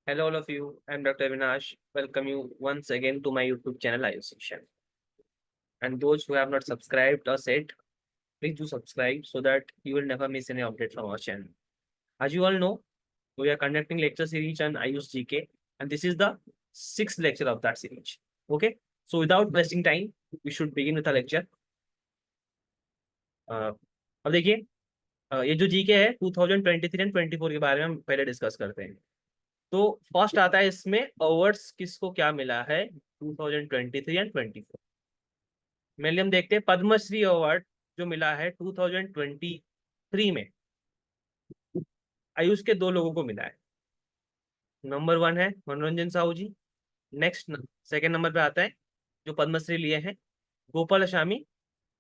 Hello, all of you. I'm Dr. Avinash. Welcome you once again to my YouTube channel, IO Section. And those who have not subscribed or said, please do subscribe so that you will never miss any update from our channel. As you all know, we are conducting lecture series on IUS GK, and this is the sixth lecture of that series. Okay, so without wasting time, we should begin with the lecture. अब देखिए, ये जो GK है 2023 and 24 के बारे में हम पहले डिस्कस करते हैं। तो फर्स्ट आता है इसमें अवार्ड्स किसको क्या मिला है 2023 एंड 24। मेनली हम देखते हैं पद्मश्री अवार्ड जो मिला है 2023 में आयुष के दो लोगों को मिला है। नंबर वन है मनोरंजन साहू जी। नेक्स्ट सेकंड नंबर पे आता है जो पद्मश्री लिए हैं गोपालस्वामी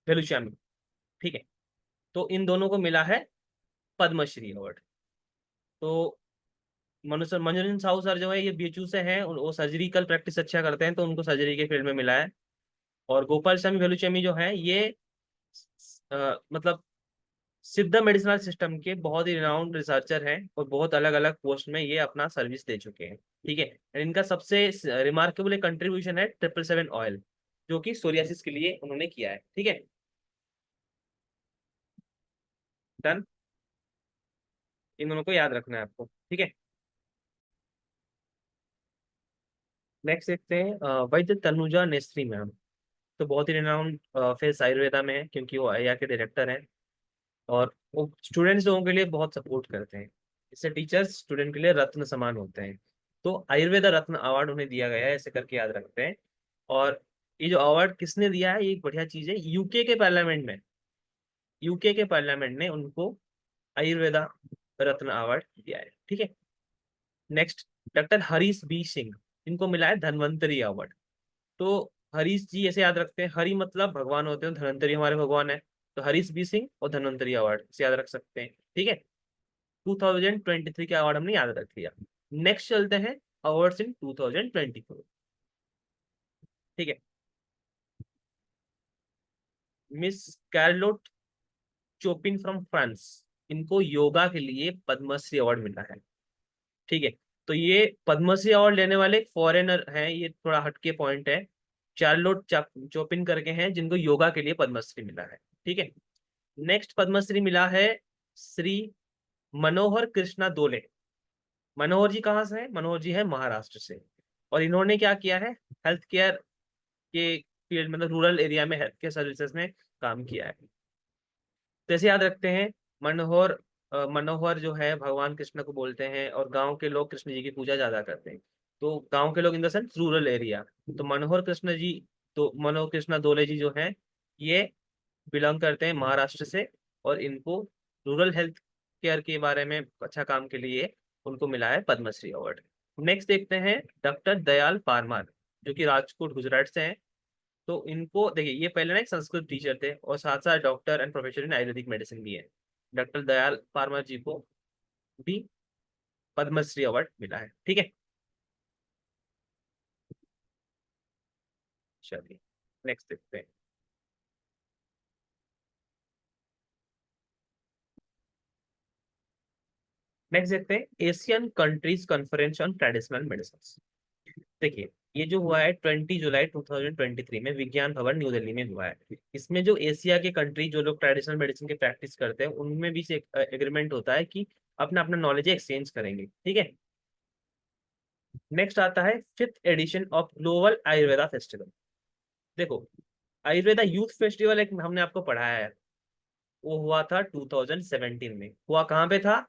वेलुस्वामी। ठीक है, तो इन दोनों को मिला है पद्मश्री अवार्ड। तो मनोरंजन साहू सर जो है ये बीएचयू से हैं, वो सर्जरिकल प्रैक्टिस अच्छा करते हैं तो उनको सर्जरी के फील्ड में मिला है। और गोपाल स्वामी वेलुस्वामी जो है ये मतलब सिद्ध मेडिसिनल सिस्टम के बहुत ही रिनाउंड रिसर्चर हैं और बहुत अलग अलग पोस्ट में ये अपना सर्विस दे चुके हैं। ठीक है, इनका सबसे रिमार्केबल कंट्रीब्यूशन है 777 ऑयल जो कि सोरियासिस के लिए उन्होंने किया है। ठीक है, डन। इन दोनों को याद रखना है आपको। ठीक है, नेक्स्ट देखते हैं वैद्य तनुजा नेस्री मैम। तो बहुत ही रिनाउंड फेस आयुर्वेदा में है क्योंकि वो आईआर के डायरेक्टर हैं और वो स्टूडेंट्स लोगों के लिए बहुत सपोर्ट करते हैं। इससे टीचर्स स्टूडेंट के लिए रत्न समान होते हैं। तो आयुर्वेदा रत्न अवार्ड उन्हें दिया गया है, ऐसे करके याद रखते हैं। और ये जो अवार्ड किसने दिया है, ये एक बढ़िया चीज है। यूके के पार्लियामेंट में, यूके के पार्लियामेंट ने उनको आयुर्वेदा रत्न अवार्ड दिया है। ठीक है, next doctor Harish B Singh, इनको मिला है धन्वंतरी अवार्ड। तो हरीश जी ऐसे याद रखते हैं, हरि मतलब भगवान होते हैं, धन्वंतरी हमारे भगवान है। तो हरीश बी सिंह और धन्वंतरी अवार्ड से याद रख सकते हैं। ठीक है, 2023 के अवार्ड हमने याद रख लिया। नेक्स्ट चलते हैं अवार्ड्स इन 2024। ठीक है, मिस कैरलोट चोपिन फ्रॉम फ्रांस, इनको योगा के लिए पद्मश्री अवार्ड मिला है। ठीक है, तो ये पद्मश्री अवार्ड लेने वाले एक फॉरेनर हैं, ये थोड़ा हटके पॉइंट है। चार्लोट चोपिन करके हैं जिनको योगा के लिए पद्मश्री मिला है। ठीक है, नेक्स्ट पद्मश्री मिला है श्री मनोहर कृष्णा दोले। मनोहर जी कहाँ से है? मनोहर जी है महाराष्ट्र से। और इन्होंने क्या किया है, हेल्थ केयर के फील्ड मतलब रूरल एरिया में हेल्थ केयर सर्विसेज में काम किया है। तो ऐसे याद रखते हैं मनोहर, मनोहर जो है भगवान कृष्ण को बोलते हैं और गांव के लोग कृष्ण जी की पूजा ज्यादा करते हैं। तो गांव के लोग in the sense rural area. तो मनोहर कृष्ण जी, तो मनोहर कृष्णा दोले जी जो हैं ये बिलोंग करते हैं महाराष्ट्र से। और इनको रूरल हेल्थ केयर के बारे में अच्छा काम के लिए उनको मिला है पद्मश्री अवार्ड। नेक्स्ट देखते हैं डॉक्टर दयाल पारमार जो कि राजकोट गुजरात से हैं। तो इनको देखिए, ये पहले ना एक संस्कृत टीचर थे और साथ साथ doctor and professor in Ayurvedic medicine भी है। डॉक्टर दयाल पारमार जी को भी पद्मश्री अवार्ड मिला है। ठीक है, चलिए नेक्स्ट देखते हैं। नेक्स्ट देखते हैं Asian countries conference on traditional medicine. देखिए, ये जो हुआ है 20 जुलाई 2023 में विज्ञान भवन न्यू दिल्ली में हुआ है। इसमें जो एशिया के कंट्री जो लोग ट्रेडिशनल मेडिसिन के प्रैक्टिस करते हैं उनमें भी से एग्रीमेंट होता है कि अपना अपना नॉलेज एक्सचेंज करेंगे। ठीक है, नेक्स्ट आता है fifth edition of global Ayurveda festival. देखो, आयुर्वेदा यूथ फेस्टिवल एक हमने आपको पढ़ाया है, वो हुआ था 2017 में। हुआ कहाँ पे था?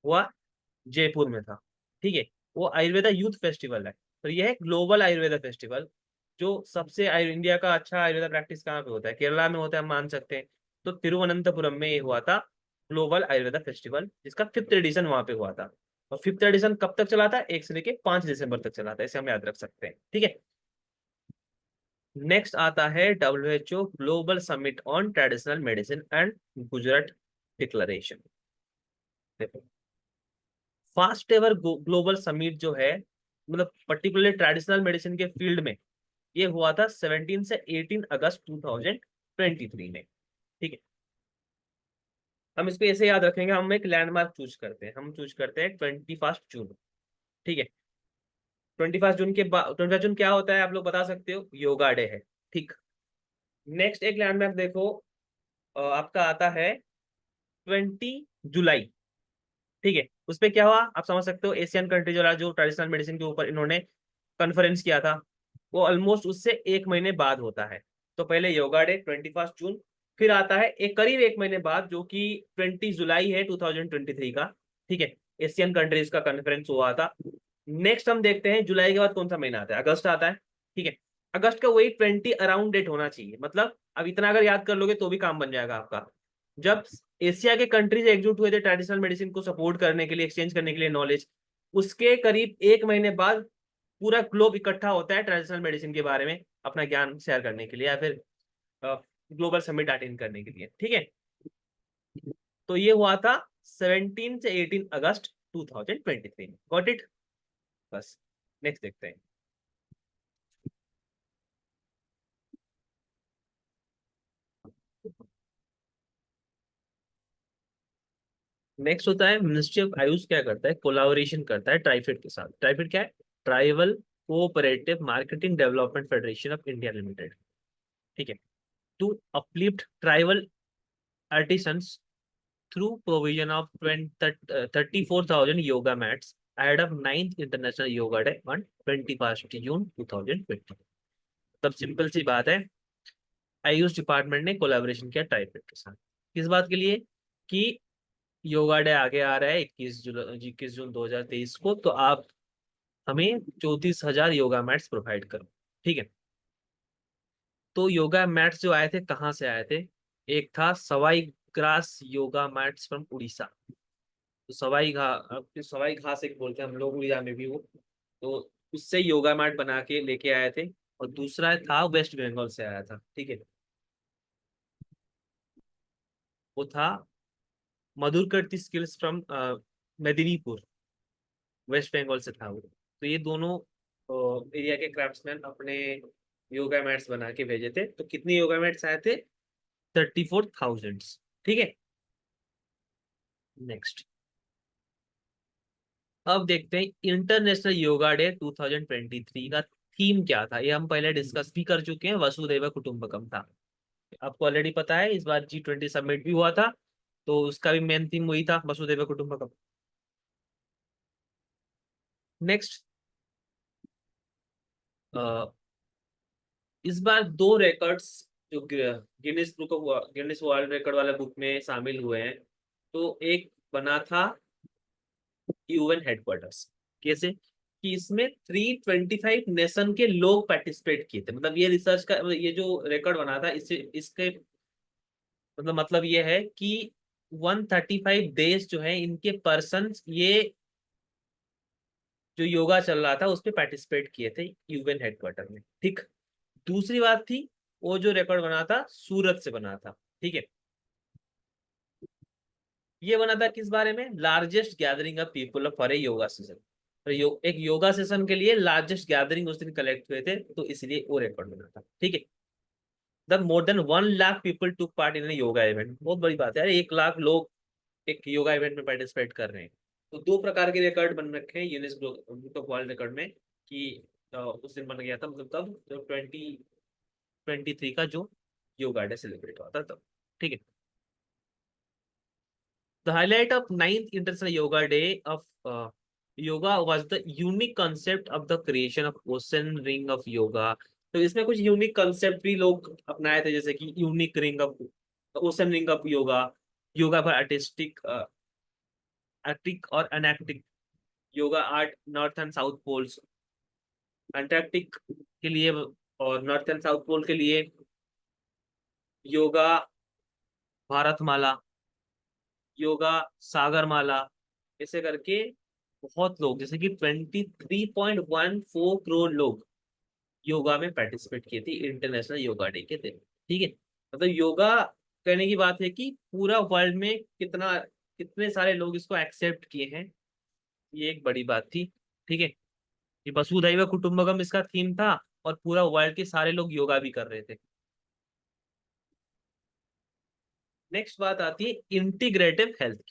हुआ जयपुर में था। ठीक है, वो आयुर्वेदा यूथ फेस्टिवल है। तो यह है ग्लोबल आयुर्वेदा फेस्टिवल। जो सबसे इंडिया का अच्छा आयुर्वेदा प्रैक्टिस कहाँ पे होता है? केरला में होता है, हम मान सकते हैं। तो तिरुवनंतपुरम में ये हुआ था ग्लोबल आयुर्वेदा फेस्टिवल, जिसका फिफ्थ एडिशन वहां पे हुआ था। और फिफ्थ एडिशन कब तक चला था? 1 से लेके 5 दिसंबर तक चला था, इसे हम याद रख सकते हैं। ठीक है, नेक्स्ट आता है WHO global summit on traditional medicine and Gujarat declaration. देखो, फास्ट एवर ग्लोबल समिट जो है मतलब पर्टिकुलरली ट्रेडिशनल मेडिसिन के फील्ड में, ये हुआ था 17 से 18 अगस्त 2023 में। ठीक है, हम इसको ऐसे याद रखेंगे, हम एक लैंडमार्क चूज करते हैं, हम चूज करते हैं 21 जून। ठीक है। 21 जून के बाद, 21 जून क्या होता है आप लोग बता सकते हो? योगा डे है। ठीक। नेक्स्ट एक लैंडमार्क देखो, आपका आता है 20 जुलाई। ठीक है, उसपे क्या हुआ आप समझ सकते हो, एशियन कंट्रीज वाला जो ट्रेडिशनल मेडिसिन के ऊपर इन्होंने कॉन्फ्रेंस किया था, वो ऑलमोस्ट उससे एक महीने बाद होता है। तो पहले योगा डे 21 जून, फिर आता है एक करीब एक महीने बाद जो कि 20 जुलाई है 2023 का। ठीक है, एशियन कंट्रीज का कॉन्फ्रेंस हुआ था। नेक्स्ट हम देखते हैं जुलाई के बाद कौन सा महीना आता है, अगस्त आता है। ठीक है, अगस्त का वही 20 अराउंड डेट होना चाहिए, मतलब अब इतना अगर याद कर लोगे तो भी काम बन जाएगा आपका। जब एशिया के कंट्रीज एकजुट हुए थे ट्रेडिशनल मेडिसिन को सपोर्ट करने के लिए, एक्सचेंज करने के लिए नॉलेज, उसके करीब एक महीने बाद पूरा ग्लोब इकट्ठा होता है ट्रेडिशनल मेडिसिन के बारे में अपना ज्ञान शेयर करने के लिए, या फिर ग्लोबल समिट अटेंड करने के लिए। ठीक है, तो ये हुआ था 17 से 18 अगस्त 2023 में। Got it? बस, नेक्स्ट देखते हैं। नेक्स्ट होता है मिनिस्ट्री ऑफ आयुष क्या करता है, कोलाबोरेशन करता है ट्राइफेड के साथ। ट्राइफेड क्या है? Tribal cooperative marketing development federation of India limited. ठीक है, to uplift tribal artisans through provision of 34,000 yoga mats ahead of 9th International Yoga Day on 21st June 2020। तब सिंपल सी बात है, आयुष डिपार्टमेंट ने कोलैबोरेशन किया ट्राइफेड के साथ। किस बात के लिए? कि योगा डे आगे आ रहा है 21 जून 2023 को, तो आप हमें 34,000 योगा मैट्स प्रोवाइड करो। ठीक है, तो योगा मैट्स जो आए थे कहाँ से आए थे? एक था Sawai grass yoga mats from Orissa. तो सवाई घास एक बोलते हैं हम लोग उड़ीसा में भी वो, तो उससे योगा मैट बना के लेके आए थे। और दूसरा था वेस्ट बंगाल से आया था। ठीक है, वो था Madurkathi skills from Medinipur, West Bengal से था वो। तो ये दोनों एरिया के क्राफ्ट्समैन अपने योगा मैट्स बना के भेजे थे। तो कितने योगा मैट्स आए थे? 34,000। ठीक है, नेक्स्ट अब देखते हैं इंटरनेशनल योगा डे 2023 का थीम क्या था। ये हम पहले डिस्कस भी कर चुके हैं, वसुधैव कुटुंबकम था। आपको ऑलरेडी पता है, इस बार G20 समिट भी हुआ था, तो उसका भी मेन थीम वही था, वसुधैव कुटुंबकम। नेक्स्ट, इस बार दो रिकॉर्ड्स जो गिनीज वर्ल्ड रिकॉर्ड वाले बुक में शामिल हुए हैं। तो एक बना था यूएन हेडक्वार्टर्स। कैसे? कि इसमें 325 नेशन के लोग पार्टिसिपेट किए थे। मतलब ये रिसर्च का ये जो रिकॉर्ड बना था, इससे इसके मतलब ये है कि 135 देश जो है इनके पर्सन ये जो योगा चल रहा था उस पर पार्टिसिपेट किए थे यूएन हेडक्वार्टर में। ठीक। दूसरी बात थी, वो जो रिकॉर्ड बना था सूरत से बना था। ठीक है, ये बना था किस बारे में? Largest gathering of people for a yoga session. तो एक योगा सेशन के लिए लार्जेस्ट गैदरिंग उस दिन कलेक्ट हुए थे, तो इसलिए वो रिकॉर्ड बना था। ठीक है, the more than 1 lakh people took part in yoga event. बहुत बड़ी बात है यार, 1 लाख लोग एक योगा इवेंट में पार्टिसिपेट कर रहे हैं। तो दो प्रकार के रिकॉर्ड बन रखे हैं UNESCO book of world record में, कि उस दिन बन गया था, मतलब तब जब 2023 का जो योगा डे सेलिब्रेट हुआ था तब। ठीक है, the highlight of ninth International Yoga Day of yoga was the unique concept of the creation of ocean ring of yoga। तो इसमें कुछ यूनिक कंसेप्ट भी लोग अपनाए थे, जैसे कि unique ring of ocean ring of yoga, yoga for artistic arctic और Antarctic yoga at north and south poles, Antarctic के लिए और नॉर्थ एंड साउथ पोल के लिए योगा भारतमाला, योगा सागरमाला, ऐसे करके बहुत लोग, जैसे कि 23.14 करोड़ योगा में पार्टिसिपेट किए थे इंटरनेशनल योगा डे के दिन। ठीक है, मतलब योगा करने की बात है कि पूरा वर्ल्ड में कितने सारे लोग इसको एक्सेप्ट किए हैं, ये एक बड़ी बात थी। ठीक है, ये वसुधैव कुटुंबकम इसका थीम था, और पूरा वर्ल्ड के सारे लोग योगा भी कर रहे थे। नेक्स्ट बात आती है इंटीग्रेटिव हेल्थ।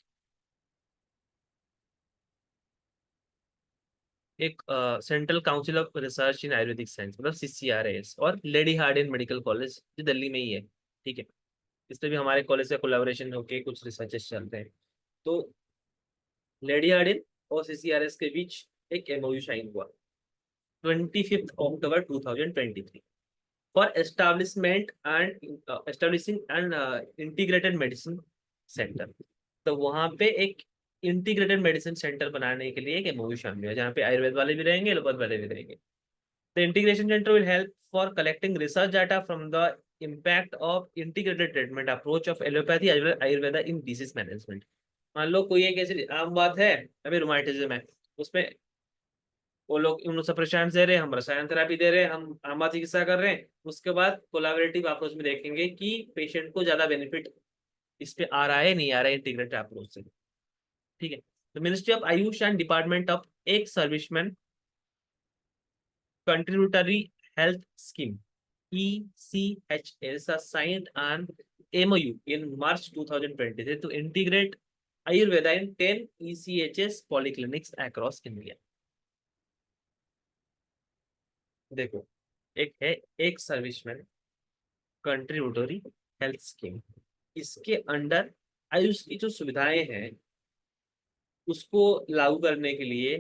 एक central council of research in Ayurvedic science, मतलब CCRAS, और लेडी हार्डिन मेडिकल कॉलेज जो दिल्ली में ही है। ठीक है, इस पे भी हमारे कॉलेज से कोलैबोरेशन होके कुछ रिसर्चेस चलते हैं। तो लेडी हार्डिन और CCRAS के बीच एक MOU साइन हुआ 25 अक्टूबर 2023 for establishment and establishing and integrated medicine centre. तो वहाँ पे एक इंटीग्रेटेड मेडिसिन सेंटर बनाने के लिए एक MOU शामिल है, जहाँ पे आयुर्वेद वाले भी रहेंगे, एलोपैथ वाले भी रहेंगे। The integration center will help for collecting research data from the impact of integrated treatment approach of allopathy as well as Ayurveda in disease management। मान लो कोई एक ऐसी आम बात है, अभी रोमाटिज्म है, उसमें वो लोग इम्यूनोसप्रेशंस दे रहे हैं, हम रसायन थेरेपी दे रहे हैं, हम आमा चिकित्सा कर रहे हैं। उसके बाद कोलैबोरेटिव अप्रोच में देखेंगे कि पेशेंट को ज्यादा बेनिफिट इस पे आ रहा है, नहीं आ रहा है इंटीग्रेटेड अप्रोच से। ठीक है, तो ministry of AYUSH and department of ex serviceman contributory health scheme ECHS signed an MOU in March 2023 to integrate Ayurveda in 10 ECHS polyclinics across India। देखो, एक है एक सर्विसमैन कंट्रीब्यूटरी हेल्थ स्कीम, इसके अंडर आयुष की जो सुविधाएं हैं उसको लागू करने के लिए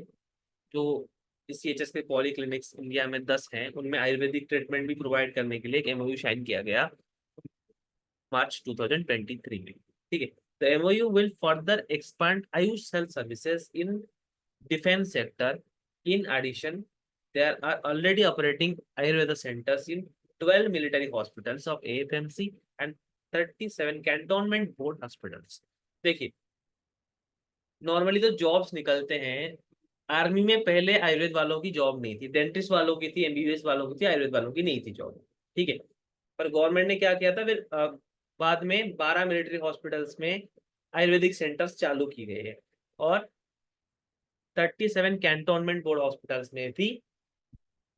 जो CHS के पॉली क्लिनिक्स इंडिया में 10 हैं, उनमें आयुर्वेदिक ट्रीटमेंट भी प्रोवाइड करने के लिए एक MOU साइन किया गया मार्च 2023 में। ठीक है, the MOU will further expand AYUSH health services in defence sector. In addition, there are already operating Ayurveda centers in 12 military hospitals of AFMC and 37 cantonment board hospitals। देखिए, नॉर्मली तो जॉब्स निकलते हैं, army में पहले आयुर्वेद वालों की जॉब नहीं थी, डेंटिस्ट वालों की थी, MBBS वालों की थी, आयुर्वेद वालों की नहीं थी जॉब। ठीक है, पर गवर्नमेंट ने क्या किया था फिर, बाद में 12 मिलिट्री हॉस्पिटल्स में आयुर्वेदिक सेंटर्स चालू की गए हैं, और 37 कैंटोनमेंट बोर्ड हॉस्पिटल्स में भी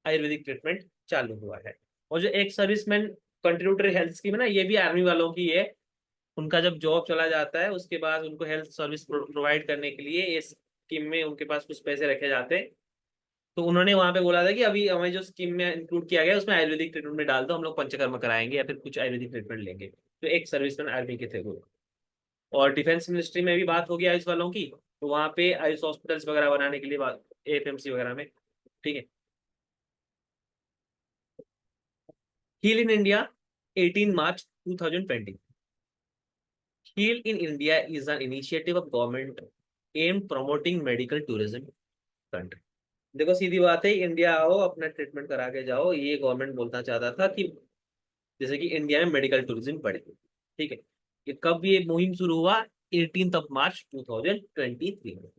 आयुर्वेदिक ट्रीटमेंट चालू हुआ है। और जो एक सर्विसमैन कंट्रीब्यूटरी हेल्थ स्कीम है ना, ये भी आर्मी वालों की है। उनका जब जॉब चला जाता है उसके बाद उनको हेल्थ सर्विस प्रोवाइड करने के लिए इस स्कीम में उनके पास कुछ पैसे रखे जाते हैं। तो उन्होंने वहां पे बोला था कि अभी हमें जो स्कीम में इंक्लूड किया गया उसमें आयुर्वेदिक ट्रीटमेंट में डाल दो, हम लोग पंचकर्म कराएंगे या फिर कुछ आयुर्वेदिक ट्रीटमेंट लेंगे। तो एक सर्विसमैन आर्मी के थे वो। और डिफेंस मिनिस्ट्री में भी बात होगी आयुष वालों की, तो वहां पे आयुष हॉस्पिटल्स वगैरह बनाने के लिए बात, AFMC वगैरह में। ठीक है, heal in India 18 March 2020। Heal in India is an initiative of government aimed promoting medical tourism country। देखो सीधी बात है, इंडिया आओ अपना ट्रीटमेंट करा के जाओ, ये गवर्नमेंट बोलना चाहता था कि जैसे कि इंडिया में मेडिकल टूरिज्म बढ़े। ठीक है, ये कब ये मुहिम शुरू हुआ? 18 मार्च 2023 में।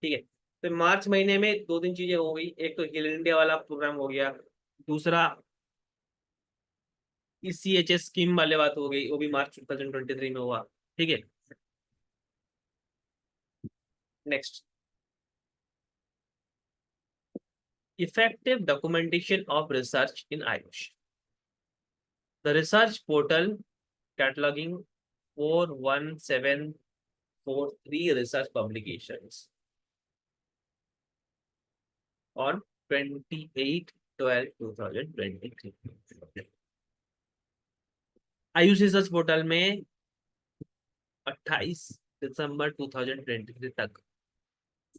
ठीक है, तो मार्च महीने में दो तीन चीजें हो गई, एक तो हिल इंडिया वाला प्रोग्राम हो गया, दूसरा CHS स्कीम वाले बात हो गई, वो भी मार्च 2023 में हुआ। ठीक है, next, effective documentation of research in Ayush। The research portal cataloging 41743 research publications on 28/12/2023। Ayush research portal में 28 दिसंबर 2023 तक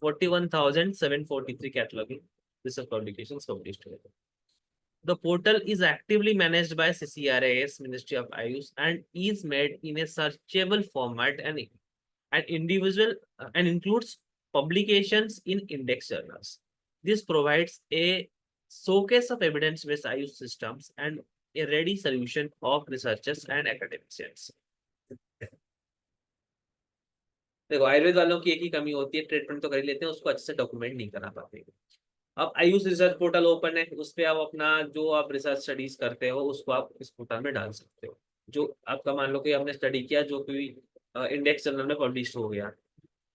41,743 कैटलॉगिंग रिसर्च पब्लिकेशंस पब्लिश्ड हुए। The portal is actively managed by CCRAS, Ministry of Ayush, and is made in a searchable format and individual and includes publications in index journals. This provides a showcase of evidence-based Ayush systems and a ready solution of researchers and academicians। देखो, आयुर्वेद वालों की एक ही कमी होती है, treatment तो कर ही लेते हैं, उसको अच्छे से डॉक्यूमेंट नहीं करा पाते। अब आयुष रिसर्च पोर्टल ओपन है, उस पर आप अपना जो आप रिसर्च स्टडीज करते हो उसको आप इस पोर्टल में डाल सकते हो। जो आपका मान लो कि आपने स्टडी किया, जो कोई इंडेक्स जर्नल में पब्लिश हो गया,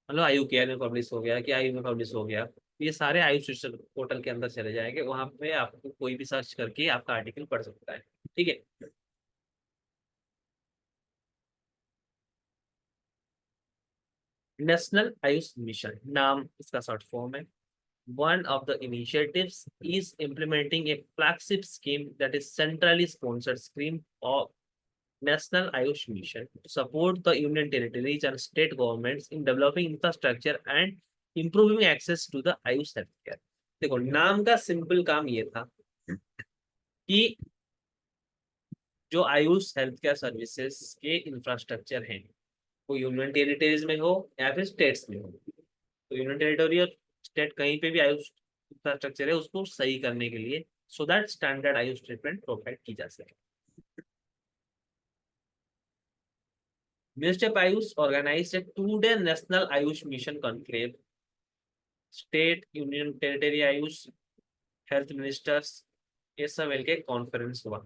मतलब आयु केयर में पब्लिश हो गया कि आयु में पब्लिश हो गया, तो ये सारे आयुष रिसर्च पोर्टल के अंदर चले जाएंगे, वहां पे आपको कोई भी सर्च करके आपका आर्टिकल पढ़ सकता है। ठीक है, नेशनल आयुष मिशन नाम इसका शॉर्ट फॉर्म है। One of the initiatives is implementing a flagship scheme that is centrally sponsored scheme of National Ayush Mission to support the union territories and state governments in developing infrastructure and improving access to the Ayush healthcare. देखो नाम का simple काम ये था कि जो Ayush health care services के infrastructure हैं वो यूनियन टेरिटरीज में हो या फिर स्टेट्स में हो, तो यूनियन टेरिटरी और स्टेट कहीं पे भी आयुष इंफ्रास्ट्रक्चर है उसको सही करने के लिए so that standard Ayush treatment provide की जा सके. Ministry of Ayush organized a 2-day national Ayush mission conclave. State, Union Territory Ayush, health ministers ये सब मिलके कॉन्फ्रेंस हुआ.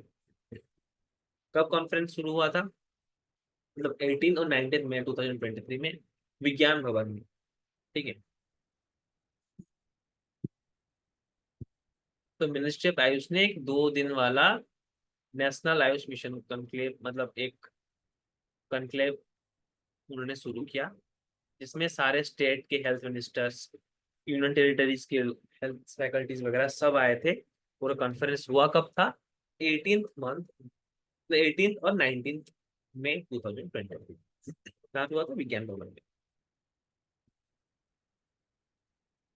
कब कॉन्फ्रेंस शुरू हुआ था? मतलब 18 और 19 मई 2023 में विज्ञान भवन में. ठीक है. तो मिनिस्ट्री ऑफ आयुष ने एक 2 दिन वाला नेशनल आयुष मिशन कॉन्क्लेव मतलब एक कॉन्क्लेव उन्होंने शुरू किया जिसमें सारे स्टेट के हेल्थ मिनिस्टर्स, यूनियन टेरिटरीज के हेल्थ फैकल्टीज वगैरह सब आए थे. पूरा कॉन्फ्रेंस हुआ कब था? 18th मंथ 18 और 19 मई 2023 कहाँ पे हुआ था? विज्ञान भवन में.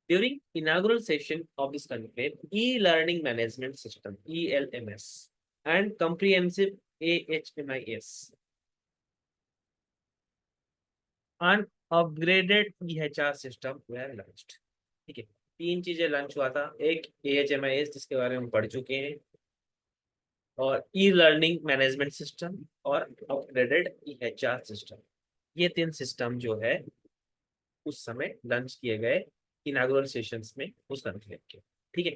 During inaugural session of this conclave, e-learning management system (ELMS) and comprehensive AHMIS and upgraded EHR system were launched. ठीक है, 3 चीजें लॉन्च हुआ था. एक AHMIS जिसके बारे में हम पढ़ चुके हैं, और ई लर्निंग मैनेजमेंट सिस्टम और अपग्रेडेड EHR सिस्टम. ये 3 सिस्टम जो है उस समय लॉन्च किए गए इनागुरल सेशंस में उस कॉन्क्लेव के. ठीक है.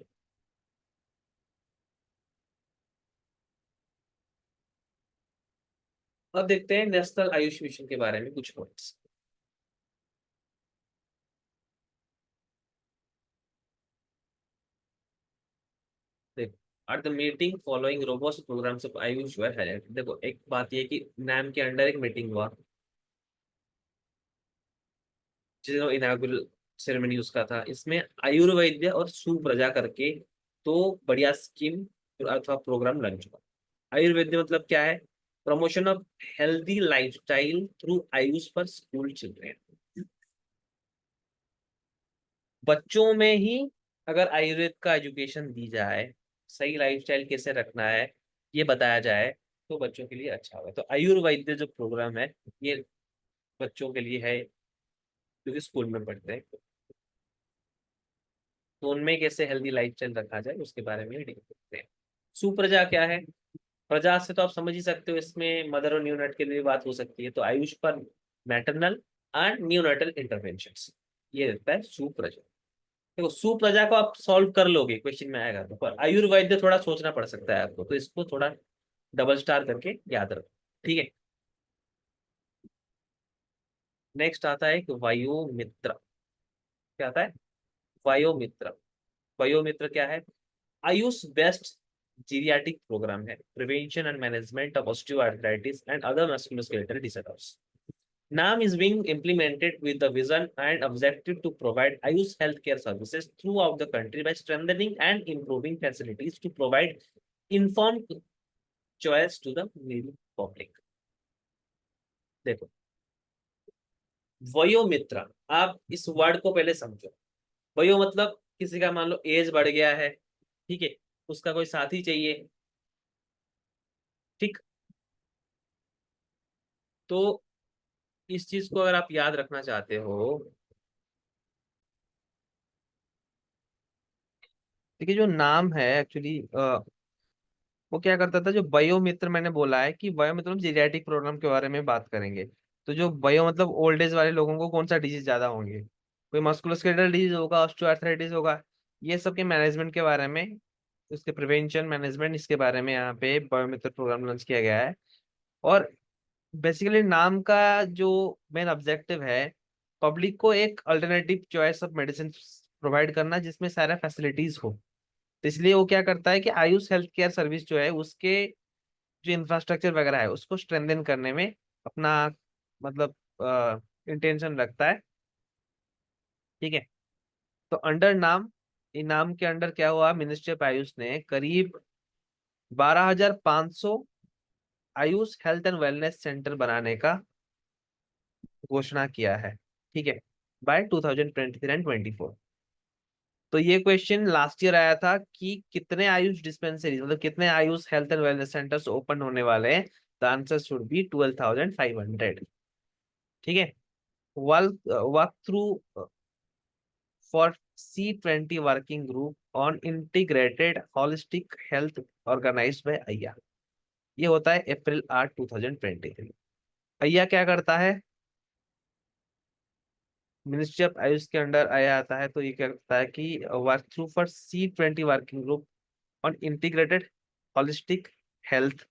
अब देखते हैं नेशनल आयुष मिशन के बारे में कुछ पॉइंट्स. देखो, at the meeting following robust programs of Ayush were highlighted. देखो एक बात ये कि नैम के अंडर एक मीटिंग हुआ जो इनागुरल सेरेमनी उसका था. इसमें आयुर्वेद्य और सुप्रजा करके 2 बढ़िया स्कीम अथवा प्रोग्राम लॉन्च हुआ. आयुर्वेद्य मतलब क्या है? Promotion of healthy lifestyle through Ayush for school children. बच्चों में ही अगर आयुर्वेद का एजुकेशन दी जाए, सही लाइफस्टाइल कैसे रखना है ये बताया जाए तो बच्चों के लिए अच्छा होगा. तो आयुर्वेद्य जो प्रोग्राम है ये बच्चों के लिए है जो कि स्कूल में पढ़ते हैं, तो उनमें कैसे हेल्दी लाइफस्टाइल रखा जाए उसके बारे में डील करते हैं. सुप्रजा क्या है? प्रजा से तो आप समझ ही सकते हो, इसमें मदर और न्यूनेट के लिए बात हो सकती है. तो आयुष पर मैटरनल एंड न्यूनेटल इंटरवेंशन ये रहता है सुप्रजा. देखो सुप्रजा को आप सॉल्व कर लोगे, क्वेश्चन में आएगा तो, पर आयुर्वेद्य थोड़ा सोचना पड़ सकता है आपको, तो इसको थोड़ा डबल स्टार करके याद रखो. ठीक है. नेक्स्ट आता है एक वायुमित्र. क्या आता है? वायुमित्र. वायुमित्र क्या है? आयुष बेस्ट जीरियाटिक प्रोग्राम है prevention and management of osteoarthritis and other musculoskeletal disorders. NAM is being implemented with the vision and objective to provide Ayush healthcare services throughout the country by strengthening and improving facilities to provide informed choice to the needy public. देखो वयोमित्र, आप इस word को पहले समझो. वयो मतलब किसी का मान लो एज बढ़ गया है, ठीक है, उसका कोई साथी चाहिए. ठीक. तो इस चीज को अगर आप याद रखना चाहते हो, देखिए जो नाम है एक्चुअली वो क्या करता था, जो बयो मित्र मैंने बोला है कि बयो मित्र जीरियाट्रिक प्रोग्राम के बारे में बात करेंगे. तो जो बयो मतलब ओल्ड एज वाले लोगों को कौन सा डिजीज ज्यादा होंगे, कोई मस्कुलोस्केलेटल डिजीज होगा, ऑस्टियोआर्थराइटिस होगा, ये सब के मैनेजमेंट के बारे में, उसके प्रिवेंशन मैनेजमेंट इसके बारे में यहाँ पे बयो मित्र प्रोग्राम लॉन्च किया गया है. और बेसिकली नाम का जो मेन ऑब्जेक्टिव है पब्लिक को एक alternative choice of medicine provide करना जिसमें सारा फैसिलिटीज हो. तो इसलिए वो क्या करता है कि आयुष हेल्थ केयर सर्विस जो है उसके जो इंफ्रास्ट्रक्चर वगैरह है उसको स्ट्रेंथन करने में अपना मतलब इंटेंशन रखता है. ठीक है. तो अंडर नाम, इनाम के अंडर क्या हुआ, मिनिस्ट्री ऑफ आयुष ने करीब 12,500 Ayush health and wellness centre बनाने का घोषणा किया है। ठीक है, बाय 2023 एंड 24। तो ये क्वेश्चन लास्ट ईयर आया था कि कितने आयुष डिस्पेंसरीज, मतलब कितने AYUSH health and wellness centres open होने वाले हैं। The answer should be 12,500। ठीक है, walk through for C20 working group on integrated holistic health organised by अय्या। ये होता है अप्रैल 8 2023। अय्या क्या करता है, मिनिस्ट्री ऑफ आयुष के अंडर आया आता है। तो ये क्या करता है कि work through for C20 working group on integrated holistic health,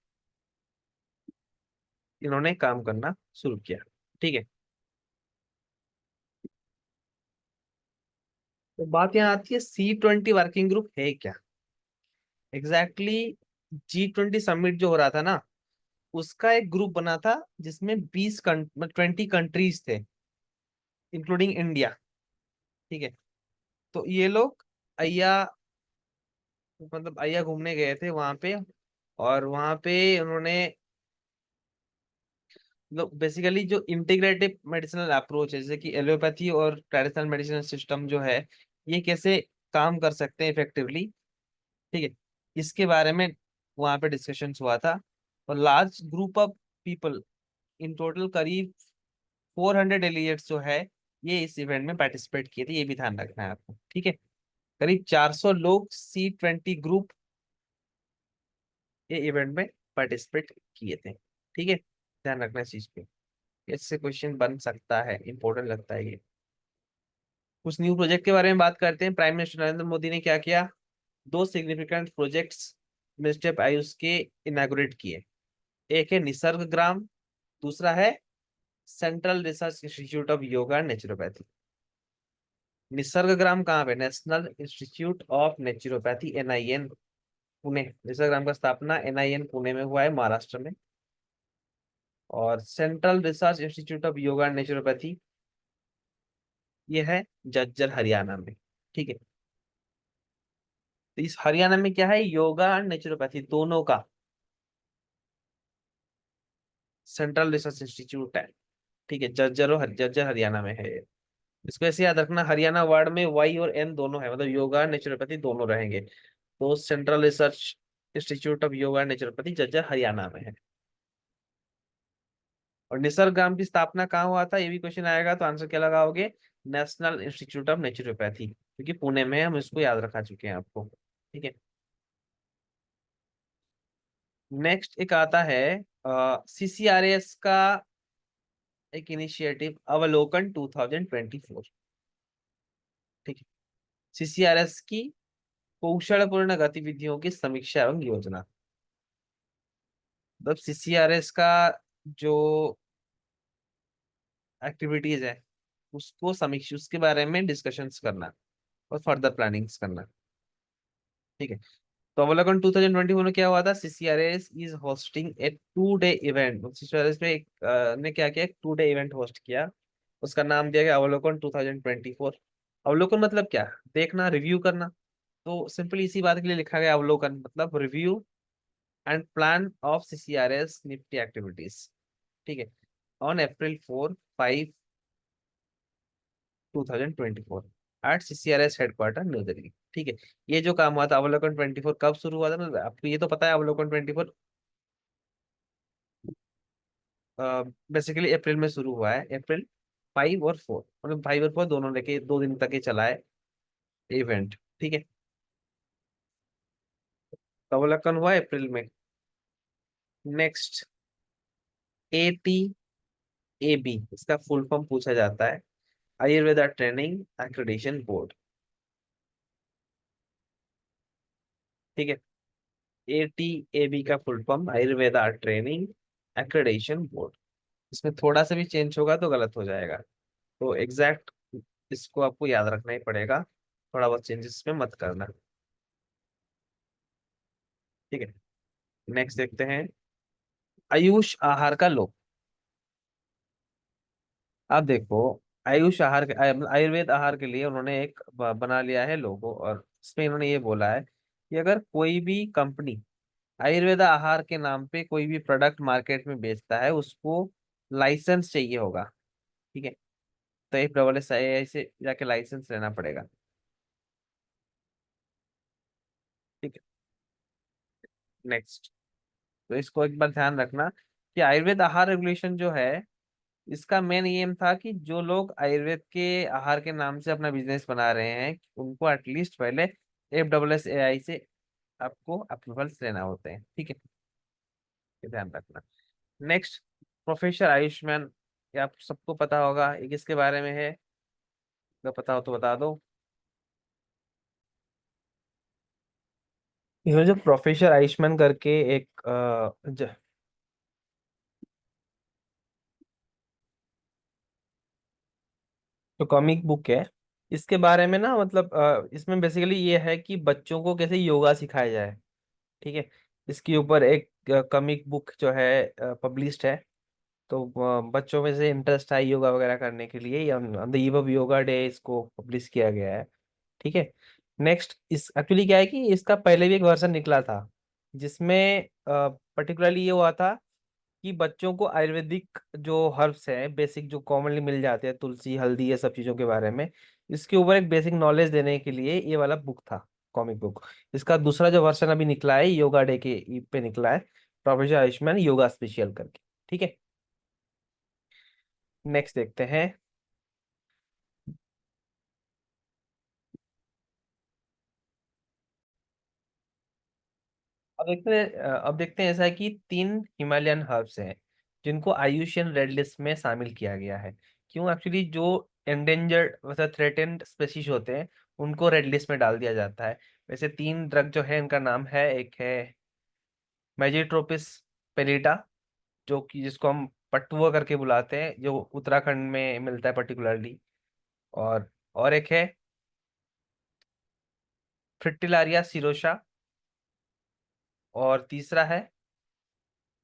इन्होंने काम करना शुरू किया। ठीक है, तो बात यहाँ आती है C20 वर्किंग ग्रुप है क्या एग्जैक्टली। G20 समिट जो हो रहा था ना, उसका एक ग्रुप बना था जिसमें 20 कंट्रीज थे, इंक्लूडिंग इंडिया। ठीक है, तो ये लोग अय्या, मतलब अय्या घूमने गए थे वहां पे, और वहां पे उन्होंने बेसिकली जो इंटीग्रेटिव मेडिसिनल अप्रोच है, जैसे कि एलोपैथी और ट्रेडिशनल मेडिसिनल सिस्टम जो है, ये कैसे काम कर सकते हैं इफेक्टिवली। ठीक है, इसके बारे में वहां पे डिस्कशन हुआ था। और large group of people, in total करीब 400 डेलीगेट्स जो है, ये इस इवेंट में पार्टिसिपेट किए थे। ये भी ध्यान रखना है आपको। ठीक है, करीब 400 लोग C20 ग्रुप ये इवेंट में पार्टिसिपेट किए थे। ठीक है, ध्यान रखना इस चीज पे, इससे क्वेश्चन बन सकता है, इंपॉर्टेंट लगता है ये। कुछ न्यू प्रोजेक्ट के बारे में बात करते हैं। प्राइम मिनिस्टर नरेंद्र मोदी ने क्या किया, दो significant projects ministry of AYUSH के इनागुरेट किए। एक है निसर्ग ग्राम, दूसरा है central research institute of yoga and naturopathy. Nisarg Gram कहाँ पे, national institute of naturopathy NIN Pune. Nisarg Gram का स्थापना NIN पुणे में हुआ है, महाराष्ट्र में। और central research institute of yoga and naturopathy, ये है झज्जर हरियाणा में। ठीक है, तो इस हरियाणा में क्या है, योगा एंड नेचुरोपैथी दोनों का सेंट्रल रिसर्च इंस्टीट्यूट है। ठीक है, झज्जर हरियाणा में है ये। इसको ऐसे याद रखना, हरियाणा वर्ड में Y और N दोनों है, मतलब योगा नेचुरोपैथी दोनों रहेंगे। तो central research institute of yoga naturopathy Jhajjar Haryana में है। और निसर्ग ग्राम की स्थापना कहाँ हुआ था, ये भी क्वेश्चन आएगा, तो आंसर क्या लगाओगे, नेशनल इंस्टीट्यूट ऑफ नेचुरोपैथी, क्योंकि पुणे में है, हम इसको याद रखा चुके हैं आपको। ठीक है, नेक्स्ट एक आता है CCRS का एक इनिशिएटिव अवलोकन 2024। ठीक है, CCRS की कौशलपूर्ण गतिविधियों की समीक्षा एवं योजना। मतलब CCRS का जो एक्टिविटीज है, उसको समीक्षा, उसके बारे में डिस्कशंस करना और फर्दर प्लानिंग्स करना। ठीक है, तो अवलोकन 2024 में क्या हुआ था, CCRS is hosting A 2 day event. CCRS में ने क्या किया, एक 2 डे इवेंट होस्ट किया। उसका नाम दिया गया अवलोकन 2024। अवलोकन मतलब क्या, देखना, रिव्यू करना। तो सिंपल इसी बात के लिए लिखा गया अवलोकन, मतलब review and plan of CCRS nifty activities. ठीक है, on April 4, 5, 2024 at CCRS headquarter new Delhi. ठीक है, ये जो काम हुआ था अवलोकन 24 कब शुरू हुआ था, मतलब आपको ये तो पता है अवलोकन 24 बेसिकली अप्रैल में शुरू हुआ है। April 5 और 4, मतलब 5 और 4 दोनों लेके 2 दिन तक ये चला है इवेंट। ठीक है, तो अवलोकन हुआ अप्रैल में। नेक्स्ट, ATAB, इसका फुल फॉर्म पूछा जाता है, आयुर्वेदा ट्रेनिंग एक्रेडिटेशन बोर्ड। ठीक है, ATAB का full form Ayurveda training accreditation board. इसमें थोड़ा सा भी चेंज होगा तो गलत हो जाएगा, तो एग्जैक्ट इसको आपको याद रखना ही पड़ेगा, थोड़ा बहुत चेंजेस इसमें मत करना। ठीक है, नेक्स्ट देखते हैं, आयुष आहार का लोग। आप देखो, आयुष आहार के आयुर्वेद आहार के लिए उन्होंने एक बना लिया है लोगो, और इसमें इन्होंने ये बोला है कि अगर कोई भी कंपनी आयुर्वेदा आहार के नाम पे कोई भी प्रोडक्ट मार्केट में बेचता है, उसको लाइसेंस चाहिए होगा। ठीक है, तो AFSSAI से जाके लाइसेंस लेना पड़ेगा। ठीक है, नेक्स्ट। तो इसको एक बार ध्यान रखना कि आयुर्वेद आहार रेगुलेशन जो है, इसका मेन एम था कि जो लोग आयुर्वेद के आहार के नाम से अपना बिजनेस बना रहे हैं, उनको एटलीस्ट पहले AFSSAI से आपको अप्रूवल्स लेना होते हैं। ठीक है, ये ध्यान रखना। नेक्स्ट, प्रोफेसर आयुष्मान, ये आप सबको पता होगा, ये किसके बारे में है? अगर पता हो तो बता दो। इसमें जो प्रोफेसर आयुष्मान करके एक जो कॉमिक बुक है, इसके बारे में ना, मतलब इसमें बेसिकली ये है कि बच्चों को कैसे योगा सिखाया जाए। ठीक है, इसके ऊपर एक कॉमिक बुक जो है पब्लिश्ड है। तो बच्चों में से इंटरेस्ट है योगा वगैरह करने के लिए, on the eve of yoga day इसको पब्लिश किया गया है। ठीक है, नेक्स्ट। इस एक्चुअली क्या है कि इसका पहले भी एक वर्जन निकला था, जिसमें पर्टिकुलरली ये हुआ था कि बच्चों को आयुर्वेदिक जो हर्ब्स हैं, बेसिक जो कॉमनली मिल जाते हैं, तुलसी हल्दी, ये सब चीज़ों के बारे में, इसके ऊपर एक बेसिक नॉलेज देने के लिए ये वाला बुक था, कॉमिक बुक। इसका दूसरा जो वर्जन अभी निकला है, योगा डे के पे निकला है, प्रोफेसर आयुष्मान योगा स्पेशल करके। ठीक है, नेक्स्ट देखते हैं। अब देखते हैं ऐसा है कि तीन हिमालयन हर्ब्स हैं जिनको आयुशियन रेड लिस्ट में शामिल किया गया है। क्यों? एक्चुअली जो एंडेंजर्ड वैसे थ्रेटेंड स्पेसीज होते हैं, उनको रेड लिस्ट में डाल दिया जाता है। वैसे तीन ड्रग जो है, इनका नाम है, एक है मेजिट्रोपिस पेलिटा, जो कि जिसको हम पटुआ करके बुलाते हैं, जो उत्तराखंड में मिलता है पर्टिकुलरली। और एक है फ्रिटिलारिया सिरोसा, और तीसरा है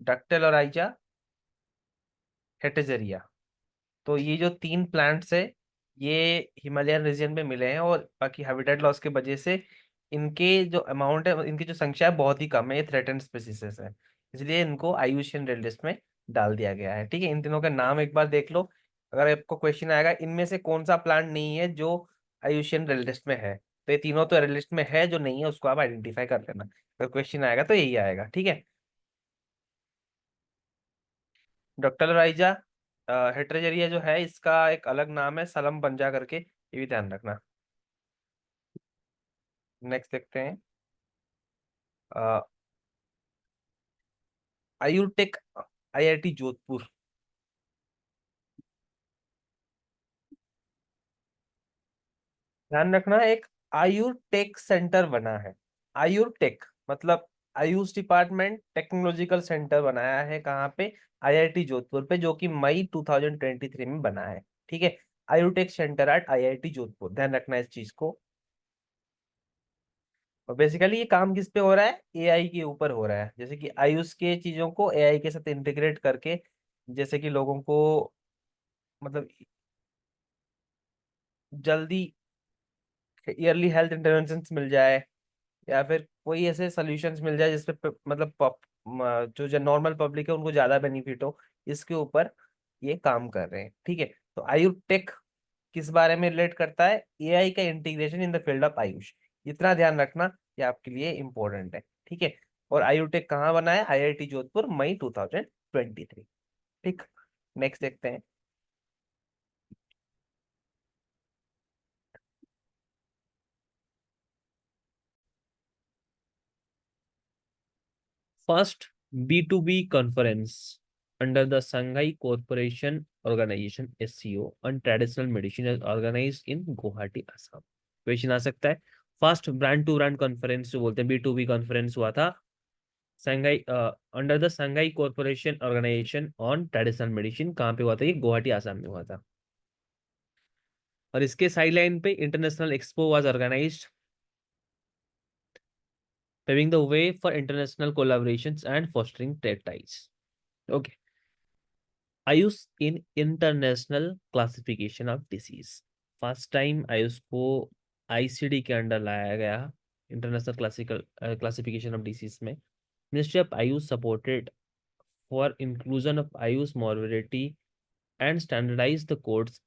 डक्टेलोराइजा हेटेजेरिया। तो ये जो तीन प्लांट्स है, ये हिमालयन रीजन में मिले हैं, और बाकी हैबिटेट लॉस के वजह से इनके जो अमाउंट है, इनकी जो संख्या है, बहुत ही कम है। ये थ्रेटेंड स्पीसीज है, इसलिए इनको आईयूसीएन रेड लिस्ट में डाल दिया गया है। ठीक है, इन तीनों के नाम एक बार देख लो। अगर आपको क्वेश्चन आएगा इनमें से कौन सा प्लांट नहीं है जो आईयूसीएन रेड लिस्ट में है, तो ये तीनों तो रेड लिस्ट में है, जो नहीं है उसको आप आइडेंटिफाई कर लेना। अगर क्वेश्चन आएगा तो यही आएगा। ठीक है, डॉक्टर राइजा हेट्रेजेरिया जो है, इसका एक अलग नाम है सलम पंजा करके, ये भी ध्यान रखना। नेक्स्ट देखते हैं। अ, आयुर्टेक IIT जोधपुर। ध्यान रखना, एक आयुर्टेक सेंटर बना है। आयुर्टेक मतलब आयुष डिपार्टमेंट टेक्नोलॉजिकल सेंटर बनाया है, कहाँ पे? IIT जोधपुर पे, जो कि मई 2023 में बना है। ठीक है, आयुर्टेक सेंटर एट IIT जोधपुर, ध्यान रखना इस चीज को। और बेसिकली ये काम किस पे हो रहा है? AI के ऊपर हो रहा है, जैसे कि आयुष के चीजों को AI के साथ इंटीग्रेट करके, जैसे कि लोगों को, मतलब जल्दी ईयरली हेल्थ इंटरवेंशन मिल जाए, या फिर कोई ऐसे सॉल्यूशंस मिल जाए जिसपे मतलब जो जो नॉर्मल पब्लिक है उनको ज्यादा बेनिफिट हो, इसके ऊपर ये काम कर रहे हैं। ठीक है, तो आयुर्टेक किस बारे में रिलेट करता है? AI का integration in the field of Ayush. इतना ध्यान रखना, ये आपके लिए इंपॉर्टेंट है। ठीक है, और आयुटेक कहाँ बना है? IIT जोधपुर, मई 2023। ठीक, नेक्स्ट देखते हैं। First B2B conference under the Shanghai corporation organisation SCO on traditional medicine organised in Guwahati Assam. Question आ सकता है। First brand to brand conference जो बोलते हैं, B2B कॉन्फ्रेंस हुआ था Shanghai under the Shanghai corporation organisation on traditional medicine, कहाँ पे हुआ था? ये गुवाहाटी आसाम में हुआ था। और इसके साइड लाइन पे international expo was organised, paving the way for international collaborations and fostering trade ties. Okay. AYUSH in international classification of diseases, first time AYUSH को आईसीडी के अंडर लाया गया, international classical classification of diseases में। Ministry of AYUSH supported for inclusion of AYUSH morbidity and standardize the codes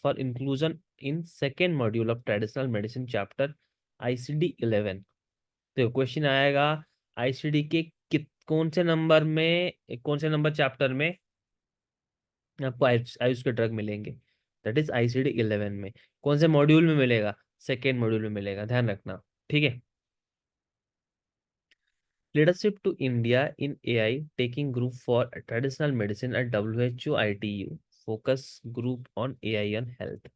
for inclusion in second module of traditional medicine chapter ICD 11। तो question आएगा ICD के कौन से नंबर में, कौन से नंबर चैप्टर में आपको आयुष के ड्रग मिलेंगे, दैट इज आईसीडी 11 में। कौन से मॉड्यूल में मिलेगा, सेकेंड मॉड्यूल में मिलेगा, ध्यान रखना, ठीक है। Leadership to India in AI taking group for traditional medicine at WHO ITU, focus group on AI and health.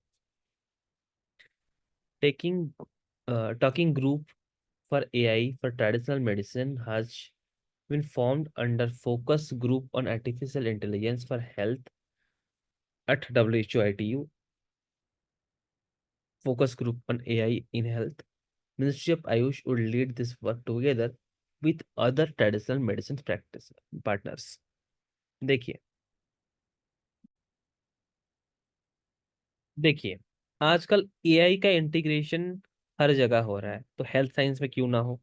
Taking talking group for AI for traditional medicine has been formed under focus group on artificial intelligence for health at WHO ITU, focus group on AI in health. Ministry of Ayush would lead this work together with other traditional medicine practice partners। देखिए, देखिए, आजकल AI का integration हर जगह हो रहा है, तो health science में क्यों ना हो।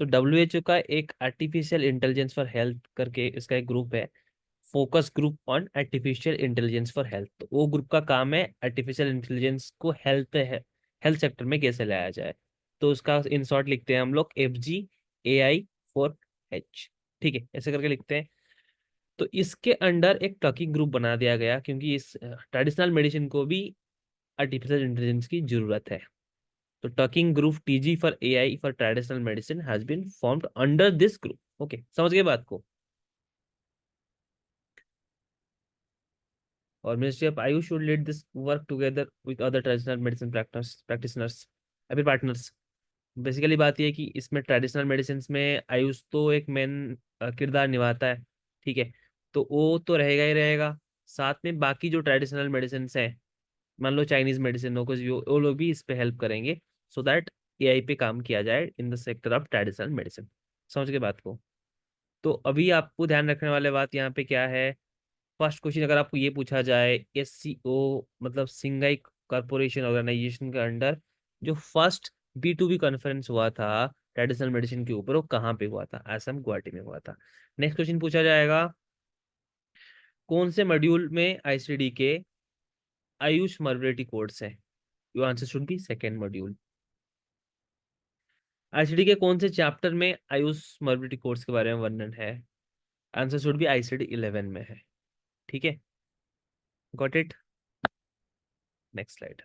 तो डब्ल्यूएचओ का एक आर्टिफिशियल इंटेलिजेंस फॉर हेल्थ करके इसका एक ग्रुप है, focus group on artificial intelligence for health. तो वो ग्रुप का काम है आर्टिफिशियल इंटेलिजेंस को हेल्थ सेक्टर में कैसे लाया जाए। तो उसका इन शॉर्ट लिखते हैं हम लोग FGAI4H, ठीक है, ऐसे करके लिखते हैं। तो इसके अंडर एक टॉकिंग ग्रुप बना दिया गया, क्योंकि इस ट्रेडिशनल मेडिसिन को भी आर्टिफिशियल इंटेलिजेंस की जरूरत है। तो talking group TG for AI for traditional medicine has been formed under this group. Okay, समझ गए बात को। और ministry of AYUSH should lead this work together with other traditional medicine practitioners अभी पार्टनर्स। बेसिकली बात यह है कि इसमें ट्रेडिशनल मेडिसिन में आयुष तो एक मेन किरदार निभाता है, ठीक है। तो वो तो रहेगा ही रहेगा, साथ में बाकी जो ट्रेडिशनल मेडिसिन हैं, मान लो चाइनीज मेडिसिन हो कुछ भी हो, वो लोग भी इस पे हेल्प करेंगे, सो दैट एआई पे काम किया जाए in the sector of traditional medicine. समझ के बात को। तो अभी आपको ध्यान रखने वाले बात यहाँ पे क्या है। फर्स्ट क्वेश्चन अगर आपको ये पूछा जाए, SCO मतलब सिंगाई कॉर्पोरेशन ऑर्गेनाइजेशन के अंडर जो फर्स्ट B2B कॉन्फ्रेंस हुआ था ट्रेडिशनल मेडिसिन के ऊपर, वो कहाँ पे हुआ था, असम गुवाहाटी में हुआ था। नेक्स्ट क्वेश्चन पूछा जाएगा, कौन से मॉड्यूल में आईसीडी के आयुष मॉर्बिडिटी कोर्स है। Your answer should B second module. ICD के कौन से चैप्टर में आयुष मॉर्बिडिटी कोर्स के बारे में वर्णन है, आंसर शुड बी आईसीडी 11 में है, ठीक है। Got it. Next slide.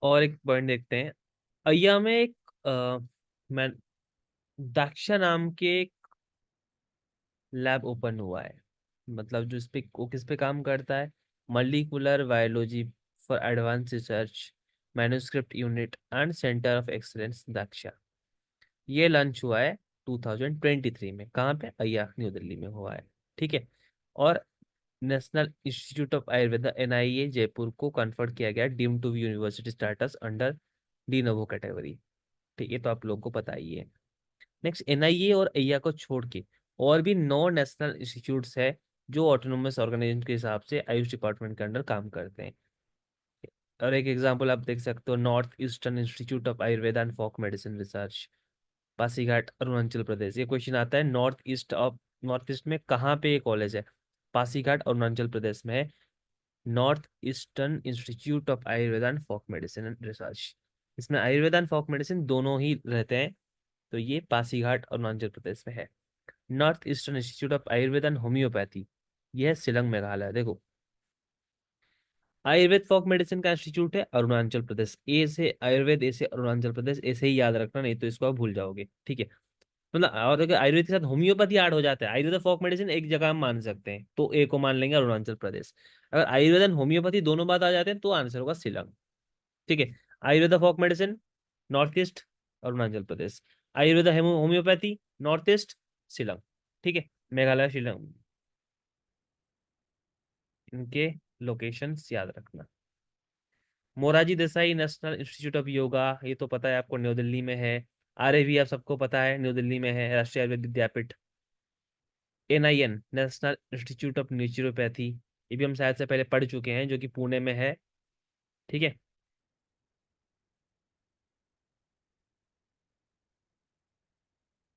और एक पॉइंट देखते हैं, अय्या में एक मैं दाक्षा नाम के एक लैब ओपन हुआ है, मतलब जो इस पे वो किस पे काम करता है, molecular biology for advance research manuscript unit and centre of excellence Daksha. ये लॉन्च हुआ है 2023 में, कहाँ पे, अय्या न्यू दिल्ली में हुआ है, ठीक है। और national institute of Ayurveda NIA Jaipur को कन्फर्ट किया गया deem to be university status under de novo category, ठीक है, तो आप लोगों को पता ही है। नेक्स्ट, NIA और अय्या को छोड़ के और भी 9 नेशनल इंस्टीट्यूट्स है जो ऑटोनोमस ऑर्गेनाइजेशन के हिसाब से आयुष डिपार्टमेंट के अंडर काम करते हैं। और एक एग्जांपल आप देख सकते हो, north eastern institute of Ayurveda and folk medicine research, Pasighat Arunachal Pradesh. ये क्वेश्चन आता है, नॉर्थ ईस्ट में कहाँ पे ये कॉलेज है, पासीघाट अरुणाचल प्रदेश में है, north eastern institute of Ayurveda and folk medicine and research. इसमें आयुर्वेदा एंड फोक मेडिसिन दोनों ही रहते हैं, तो ये पासीघाट अरुणाचल प्रदेश में है। North eastern institute of Ayurveda and homeopathy, यह है शिलंग मेघालय। देखो, आयुर्वेद फोक मेडिसिन का इंस्टीट्यूट है अरुणाचल प्रदेश, ए से आयुर्वेद, ए से अरुणाचल प्रदेश, ऐसे ही याद रखना, नहीं तो इसको आप भूल जाओगे, ठीक है। मतलब और अगर आयुर्वेद के साथ होम्योपैथी ऐड हो जाता है, आयुर्वेद फोक मेडिसिन एक जगह हम मान सकते हैं, तो ए को मान लेंगे अरुणाचल प्रदेश। अगर आयुर्वेद एंड होम्योपैथी दोनों बात आ जाते हैं तो आंसर होगा शिलंग, ठीक है। Ayurveda folk medicine north east Arunachal Pradesh, Ayurveda homeopathy north east Shillong, ठीक है, मेघालय शिलंग, इनके लोकेशंस याद रखना। Morarji Desai national institute of yoga, ये तो पता है आपको, न्यू दिल्ली में है। आरएवी आप सबको पता है, न्यू दिल्ली में है, Rashtriya Ayurveda Vidyapeeth. NIN national institute of naturopathy, ये भी हम शायद से पहले पढ़ चुके हैं, जो कि पुणे में है। ठीक है।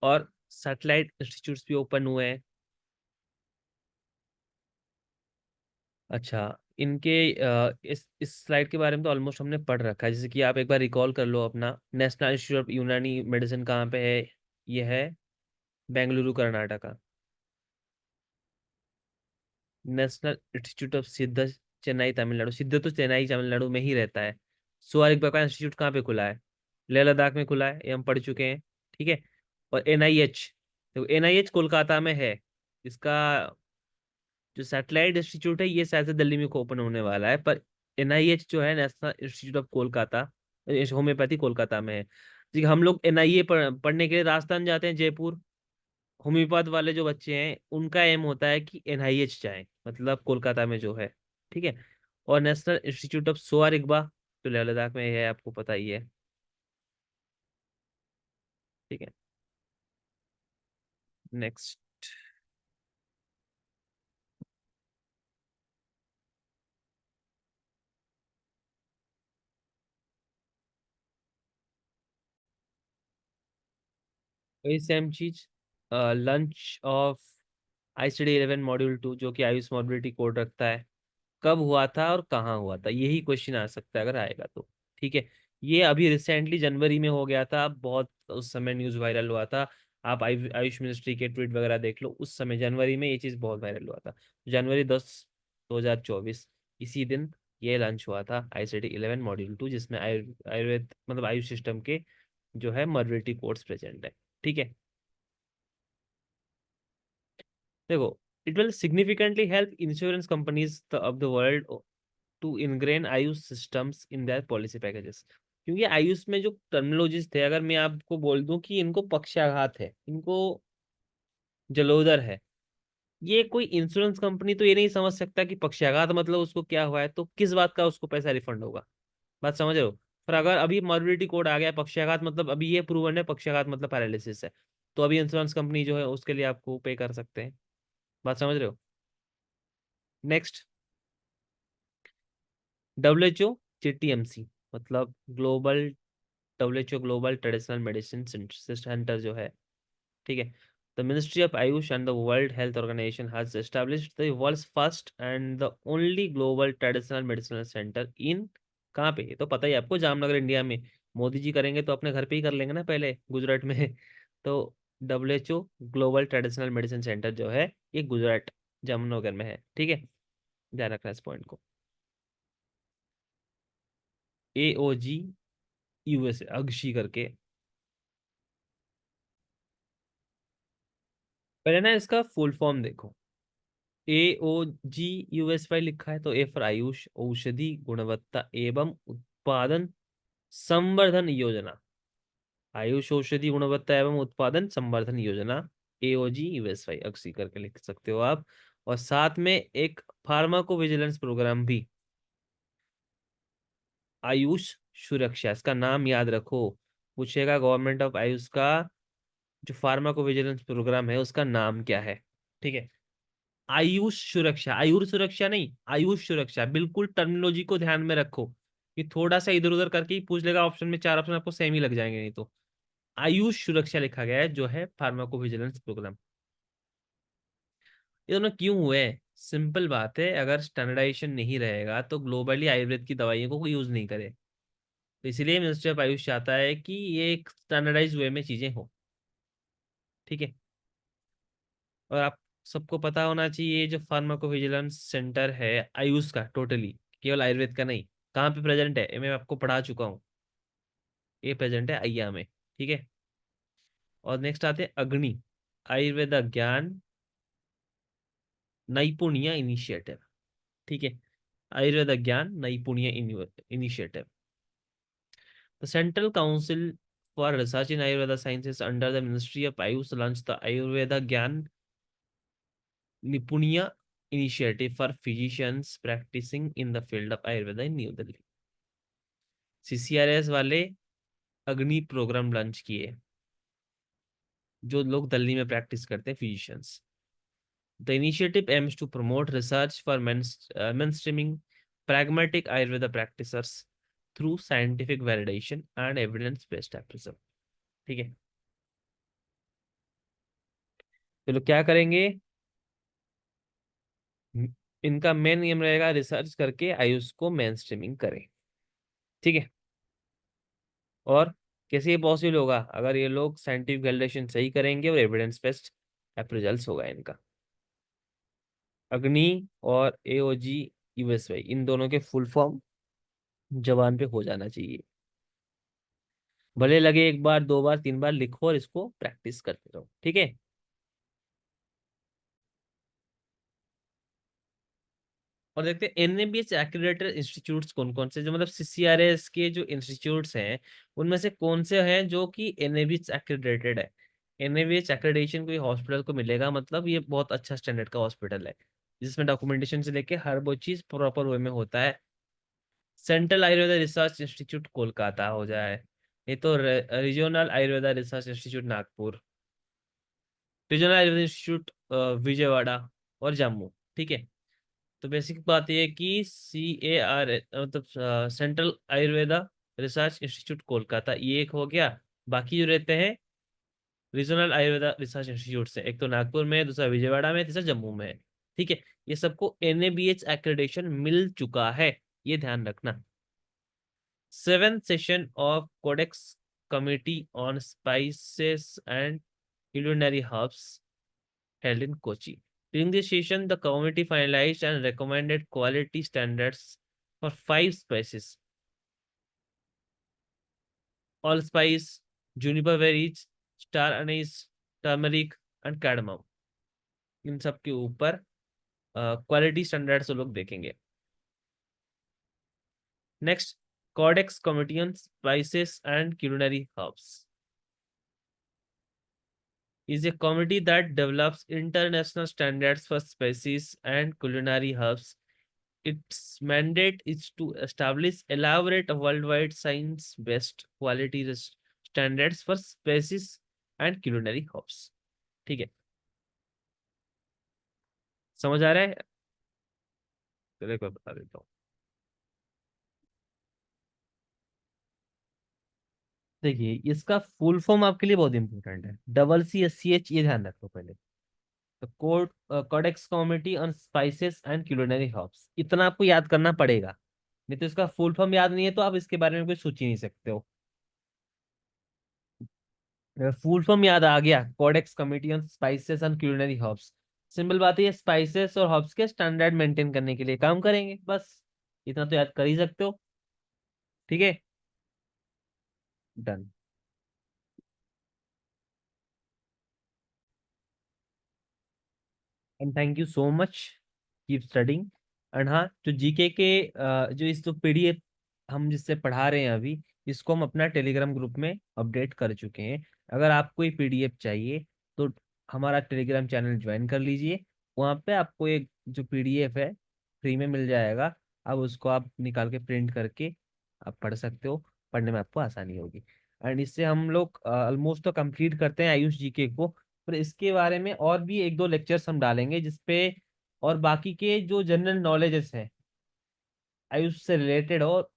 और सैटेलाइट इंस्टीट्यूट्स भी ओपन हुए हैं। अच्छा, इनके इस स्लाइड के बारे में तो ऑलमोस्ट हमने पढ़ रखा है, जैसे कि आप एक बार रिकॉल कर लो अपना। नेशनल इंस्टीट्यूट ऑफ यूनानी मेडिसिन कहाँ पे है? ये है Bengaluru Karnataka. National institute of सिद्ध, चेन्नई तमिलनाडु। सिद्ध तो चेन्नई तमिलनाडु में ही रहता है। सुअर का इंस्टीट्यूट कहाँ पे खुला है? लेह लद्दाख में खुला है, ये हम पढ़ चुके हैं। ठीक है। और एनआईएच, तो एनआईएच कोलकाता में है। इसका जो सैटेलाइट इंस्टीट्यूट है ये शायद से दिल्ली में ओपन होने वाला है, पर एनआईएच जो है, national institute of Kolkata, homeopathy Kolkata में है। ठीक है, हम लोग एनआईए पढ़ने के लिए राजस्थान जाते हैं, जयपुर। होम्योपैथ वाले जो बच्चे हैं उनका एम होता है कि एनआईएच जाएं, मतलब कोलकाता में जो है। ठीक है। और नेशनल इंस्टीट्यूट ऑफ सोआ रिगपा, जो लेह लद्दाख में है, आपको पता ही है। ठीक है। नेक्स्ट। वही सेम चीज, लंच ऑफ ICD-11 मॉड्यूल 2, जो कि आयुष मोबिलिटी कोड रखता है, कब हुआ था और कहाँ हुआ था, यही क्वेश्चन आ सकता है अगर आएगा तो। ठीक है। ये अभी रिसेंटली जनवरी में हो गया था, बहुत उस समय न्यूज़ वायरल हुआ था। आप आयुष मिनिस्ट्री के ट्वीट वगैरह देख लो, उस समय जनवरी में ये चीज़ बहुत वायरल हुआ था। January 10, 2024, इसी दिन ये लॉन्च हुआ था ICD-11 मॉड्यूल 2, जिसमें आयुर्वेद मतलब आयुष सिस्टम के जो है मॉर्बिलिटी कोड्स प्रेजेंट है। ठीक है। देखो, it will significantly help insurance companies of the world to ingrain AYUSH systems in their policy packages. क्योंकि आयुष में जो टर्मिनोलॉजीज थे, अगर मैं आपको बोल दूं कि इनको पक्षाघात है, इनको जलोदर है, ये कोई इंश्योरेंस कंपनी तो ये नहीं समझ सकता कि पक्षाघात मतलब उसको क्या हुआ है, तो किस बात का उसको पैसा रिफंड होगा। बात समझ रहे हो? पर अगर अभी मॉर्बिडिटी कोड आ गया, पक्षाघात मतलब अभी ये प्रूवन है, पक्षाघात मतलब पैरालिसिस है, तो अभी इंश्योरेंस कंपनी जो है उसके लिए आपको पे कर सकते हैं। बात समझ रहे हो? नेक्स्ट, WHO, GTMC मतलब global, WHO global traditional medicine centre जो है। ठीक है। The ministry of AYUSH and the world health organisation has established the world's first and the only global traditional medicinal centre in, कहाँ पे? ये तो पता ही है आपको, जामनगर, इंडिया में। मोदी जी करेंगे तो अपने घर पे ही कर लेंगे ना, पहले गुजरात में। तो WHO global traditional medicine centre जो है, ये गुजरात, जामनगर में है। ठीक है, ध्यान रखना इस पॉइंट को। AOG USA, अगशी करके। पहले ना इसका फुल फॉर्म देखो। AOGUSY लिखा है, तो ए फॉर आयुष औषधि गुणवत्ता एवं उत्पादन संवर्धन योजना। आयुष औषधि गुणवत्ता एवं उत्पादन संवर्धन योजना, AOGUSY अक्सी करके लिख सकते हो आप। और साथ में एक फार्माको विजिलेंस प्रोग्राम भी, आयुष सुरक्षा, इसका नाम याद रखो। पूछेगा गवर्नमेंट ऑफ आयुष का जो फार्माको विजिलेंस प्रोग्राम है उसका नाम क्या है। ठीक है। आयुष सुरक्षा, आयुर सुरक्षा नहीं, आयुष सुरक्षा, बिल्कुल टर्मिनोलॉजी को ध्यान में रखो। कि थोड़ा सा इधर उधर करके ही पूछ लेगा, ऑप्शन में चार ऑप्शन आपको सेम ही लग जाएंगे नहीं तो। आयुष सुरक्षा लिखा गया है, जो है फार्माको विजिलेंस प्रोग्राम। ये दोनों क्यों हुए? सिंपल बात है, अगर स्टैंडर्डाइजेशन नहीं रहेगा तो ग्लोबली आयुर्वेद की दवाइयों को कोई यूज नहीं करे। तो इसलिए मिनिस्ट्री ऑफ आयुष चाहता है कि ये एक स्टैंडर्डाइज वे में चीजें हो। ठीक है। और आप सबको पता होना चाहिए, ये जो फार्माकोविजिलेंस सेंटर है आयुष का, टोटली, केवल आयुर्वेद का नहीं, कहाँ पे प्रेजेंट है, ये मैं आपको पढ़ा चुका हूँ। ये प्रेजेंट है अय्या में। ठीक है। और नेक्स्ट आते हैं अग्नि, आयुर्वेद ज्ञान नैपुण्य इनिशिएटिव। ठीक है। Ayurveda Gyan Naipunya initiative, the central council for research in Ayurveda sciences under the ministry of AYUSH launch the Ayurveda Gyan Naipunya initiative for physicians practising in the field of Ayurveda in New Delhi. CCRS वाले अग्नि प्रोग्राम लॉन्च किए, जो लोग दिल्ली में प्रैक्टिस करते हैं, physicians. The initiative aims to promote research for mainstreaming pragmatic Ayurveda practitioners through scientific validation and evidence-based appraisal। ठीक है, तो लोग क्या करेंगे, इनका मेन नियम रहेगा रिसर्च करके आयुष को मेन स्ट्रीमिंग करें। ठीक है, और कैसे ये पॉसिबल होगा, अगर ये लोग साइंटिफिक वैलिडेशन सही करेंगे और एविडेंस बेस्ड अप्रेजल्स होगा इनका। अग्नि और AOG USY, इन दोनों के फुल फॉर्म जबान पे हो जाना चाहिए। भले लगे एक बार, दो बार, तीन बार लिखो और इसको प्रैक्टिस करते रहो। ठीक है, और देखते हैं NABH एक्रीडेटेड इंस्टीट्यूट्स कौन कौन से, जो मतलब CCRS के जो इंस्टीट्यूट्स हैं, उनमें से कौन से हैं जो कि NABH एक्रीडेटेड है। NABH एक्रेडिटेशन कोई हॉस्पिटल को मिलेगा, मतलब ये बहुत अच्छा स्टैंडर्ड का हॉस्पिटल है, जिसमें डॉक्यूमेंटेशन से लेके हर वो चीज प्रॉपर वे में होता है। Central Ayurveda research institute Kolkata हो जाए, ये तो regional Ayurveda research institute Nagpur, regional Ayurveda institute Vijayawada और जम्मू। ठीक है, तो बेसिक बात यह है कि CAR मतलब central Ayurveda research institute Kolkata, ये एक हो गया। बाकी जो रहते हैं रीजनल आयुर्वेदा रिसर्च इंस्टीट्यूट से, एक तो नागपुर में है, दूसरा विजयवाड़ा में है, तीसरा जम्मू में है। ठीक है, ये सबको NABH एक्रेडिटेशन मिल चुका है, ये ध्यान रखना। 7th session of Codex Committee on Spices and Culinary Herbs held in Kochi. During this session, the committee finalized and recommended quality standards for 5 spices: allspice, juniper berries, star anise, turmeric and cardamom। इन सब के ऊपर quality standards लोग देखेंगे। Next, Codex committee on spices and culinary herbs is a committee that develops international standards for spices and culinary herbs. Its mandate is to establish elaborate worldwide science-based quality standards for spices and culinary herbs। ठीक है, समझ आ रहा है? चलो एक बार बता देता हूँ। देखिए, इसका फुल फॉर्म आपके लिए बहुत इंपॉर्टेंट है, CCSCH, ये ध्यान रखो पहले। तो codex committee on spices and culinary herbs, इतना आपको याद करना पड़ेगा, नहीं तो इसका फुल फॉर्म याद नहीं है तो आप इसके बारे में कुछ सोच ही नहीं सकते हो। फुल फॉर्म याद आ गया, codex committee on spices and culinary herbs, simple बात है, ये स्पाइसेस और हर्ब्स के स्टैंडर्ड मेंटेन करने के लिए काम करेंगे, बस इतना तो याद कर ही सकते हो। ठीक है, done. And thank you so much, keep studying. And हाँ, जो जीके के जो इस तो PDF हम जिससे पढ़ा रहे हैं अभी, इसको हम अपना टेलीग्राम ग्रुप में अपडेट कर चुके हैं। अगर आपको ये PDF चाहिए तो हमारा टेलीग्राम चैनल ज्वाइन कर लीजिए, वहाँ पे आपको एक जो PDF है फ्री में मिल जाएगा। अब उसको आप निकाल के प्रिंट करके आप पढ़ सकते हो, पढ़ने में आपको आसानी होगी। एंड इससे हम लोग ऑलमोस्ट तो कंप्लीट करते हैं आयुष जीके को, पर इसके बारे में और भी एक दो लेक्चर्स हम डालेंगे जिसपे और बाकी के जो जनरल नॉलेजेस हैं आयुष से रिलेटेड, और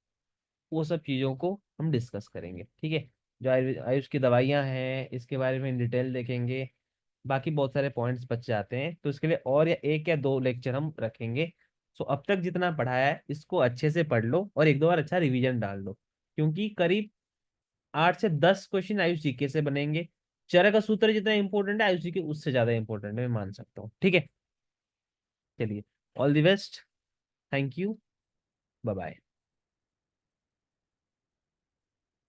वो सब चीज़ों को हम डिस्कस करेंगे। ठीक है, जो आयुष की दवाइयाँ हैं इसके बारे में इन डिटेल देखेंगे। बाकी बहुत सारे पॉइंट्स बच जाते हैं, तो इसके लिए और या एक या दो लेक्चर हम रखेंगे। सो अब तक जितना पढ़ाया है इसको अच्छे से पढ़ लो और एक दो बार अच्छा रिवीजन डाल लो, क्योंकि करीब 8 से 10 क्वेश्चन आयुष जीके से बनेंगे। चरक का सूत्र जितना इंपॉर्टेंट है आयुष जीके उससे ज्यादा इंपॉर्टेंट है, मैं मान सकता हूँ। ठीक है, चलिए, all the best, thank you, bye bye.